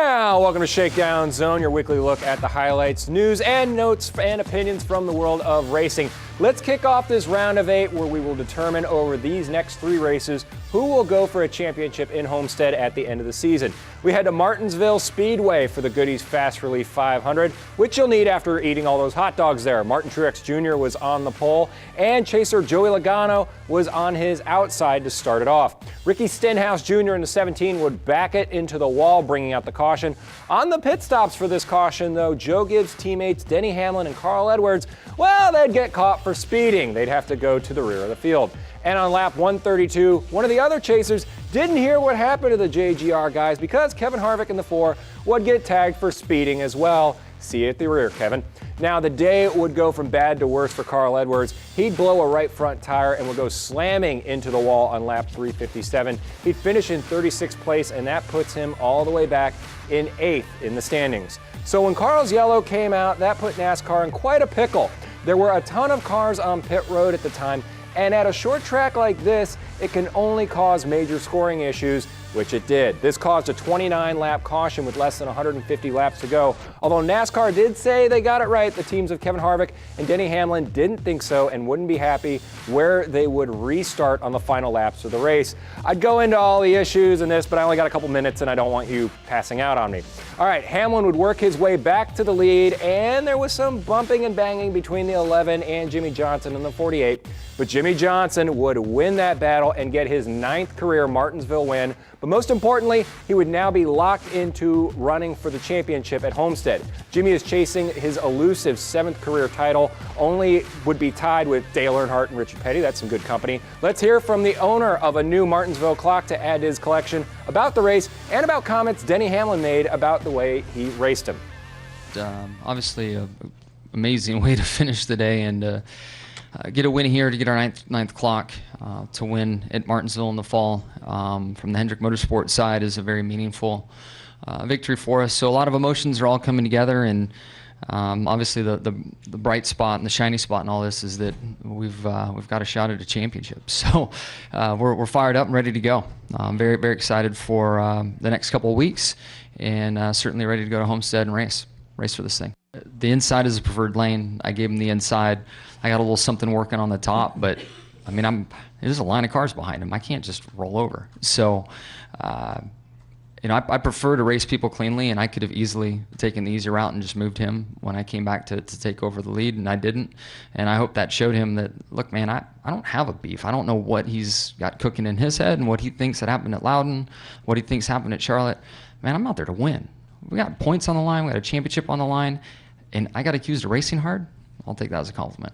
now, welcome to Shakedown Zone, your weekly look at the highlights, news, and notes and opinions from the world of racing. Let's kick off this round of 8 where we will determine over these next 3 races who will go for a championship in Homestead at the end of the season. We head to Martinsville Speedway for the Goodies Fast Relief 500, which you'll need after eating all those hot dogs there. Martin Truex Jr. was on the pole, and chaser Joey Logano was on his outside to start it off. Ricky Stenhouse Jr. in the 17 would back it into the wall, bringing out the caution. On the pit stops for this caution, though, Joe Gibbs' teammates Denny Hamlin and Carl Edwards, well, they'd get caught for speeding. They'd have to go to the rear of the field. And on lap 132, one of the other chasers didn't hear what happened to the JGR guys because Kevin Harvick in the 4 would get tagged for speeding as well. See you at the rear, Kevin. Now, the day would go from bad to worse for Carl Edwards. He'd blow a right front tire and would go slamming into the wall on lap 357. He'd finish in 36th place, and that puts him all the way back in 8th in the standings. So when Carl's yellow came out, that put NASCAR in quite a pickle. There were a ton of cars on pit road at the time, and at a short track like this, it can only cause major scoring issues, which it did. This caused a 29-lap caution with less than 150 laps to go. Although NASCAR did say they got it right, the teams of Kevin Harvick and Denny Hamlin didn't think so and wouldn't be happy where they would restart on the final laps of the race. I'd go into all the issues in this, but I only got a couple minutes and I don't want you passing out on me. All right, Hamlin would work his way back to the lead, and there was some bumping and banging between the 11 and Jimmy Johnson in the 48. But Jimmy Johnson would win that battle and get his 9th career Martinsville win. But most importantly, he would now be locked into running for the championship at Homestead. Jimmy is chasing his elusive 7th career title, only would be tied with Dale Earnhardt and Richard Petty. That's some good company. Let's hear from the owner of a new Martinsville clock to add to his collection about the race and about comments Denny Hamlin made about the way he raced him. Obviously, an amazing way to finish the day and get a win here to get our ninth clock to win at Martinsville in the fall from the Hendrick Motorsports side is a very meaningful victory for us. So a lot of emotions are all coming together, and obviously the bright spot and the shiny spot in all this is that we've got a shot at a championship. So we're fired up and ready to go. I'm very, very excited for the next couple of weeks, and certainly ready to go to Homestead and race for this thing. The inside is the preferred lane. I gave him the inside. I got a little something working on the top, but I mean, there's a line of cars behind him. I can't just roll over. So, I prefer to race people cleanly, and I could have easily taken the easy route and just moved him when I came back to take over the lead, and I didn't. And I hope that showed him that, look, man, I don't have a beef. I don't know what he's got cooking in his head and what he thinks that happened at Loudon, what he thinks happened at Charlotte. Man, I'm out there to win. We got points on the line. We got a championship on the line. And I got accused of racing hard. I'll take that as a compliment.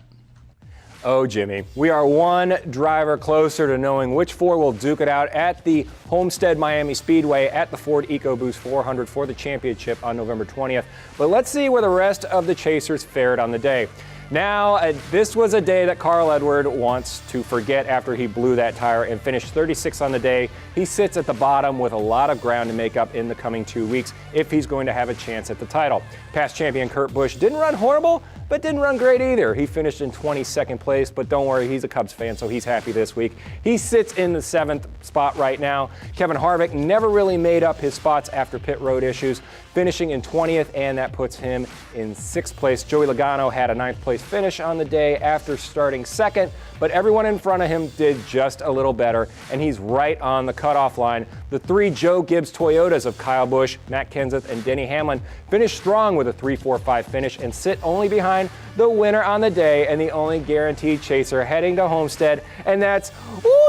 Oh, Jimmy, we are one driver closer to knowing which 4 will duke it out at the Homestead Miami Speedway at the Ford EcoBoost 400 for the championship on November 20th. But let's see where the rest of the chasers fared on the day. Now, this was a day that Carl Edwards wants to forget after he blew that tire and finished 36th on the day. He sits at the bottom with a lot of ground to make up in the coming 2 weeks if he's going to have a chance at the title. Past champion Kurt Busch didn't run horrible, but didn't run great either. He finished in 22nd place, but don't worry, he's a Cubs fan, so he's happy this week. He sits in the 7th spot right now. Kevin Harvick never really made up his spots after pit road issues, finishing in 20th, and that puts him in 6th place. Joey Logano had a 9th place finish on the day after starting 2nd, but everyone in front of him did just a little better, and he's right on the cutoff line. The 3 Joe Gibbs Toyotas of Kyle Busch, Matt Kenseth, and Denny Hamlin finished strong with a 3-4-5 finish and sit only behind the winner on the day and the only guaranteed chaser heading to Homestead, and that's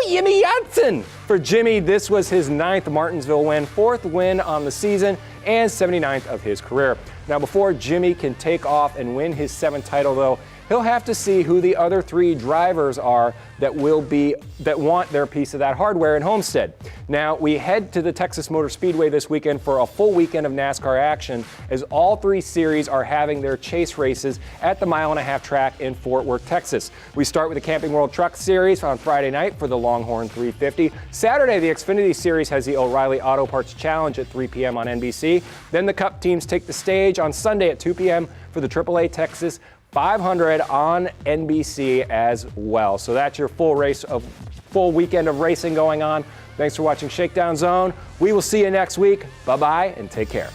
Jimmy Johnson. For Jimmy, this was his 9th Martinsville win, 4th win on the season, and 79th of his career. Now, before Jimmy can take off and win his 7th title, though, he'll have to see who the other 3 drivers are that want their piece of that hardware in Homestead. Now, we head to the Texas Motor Speedway this weekend for a full weekend of NASCAR action, as all 3 series are having their chase races at the 1.5 mile track in Fort Worth, Texas. We start with the Camping World Truck Series on Friday night for the Longhorn 350. Saturday, the Xfinity Series has the O'Reilly Auto Parts Challenge at 3 p.m. on NBC. Then the Cup teams take the stage on Sunday at 2 p.m. for the AAA Texas 500 on NBC as well. So that's your full weekend of racing going on. Thanks for watching Shakedown Zone. We will see you next week. Bye-bye and take care.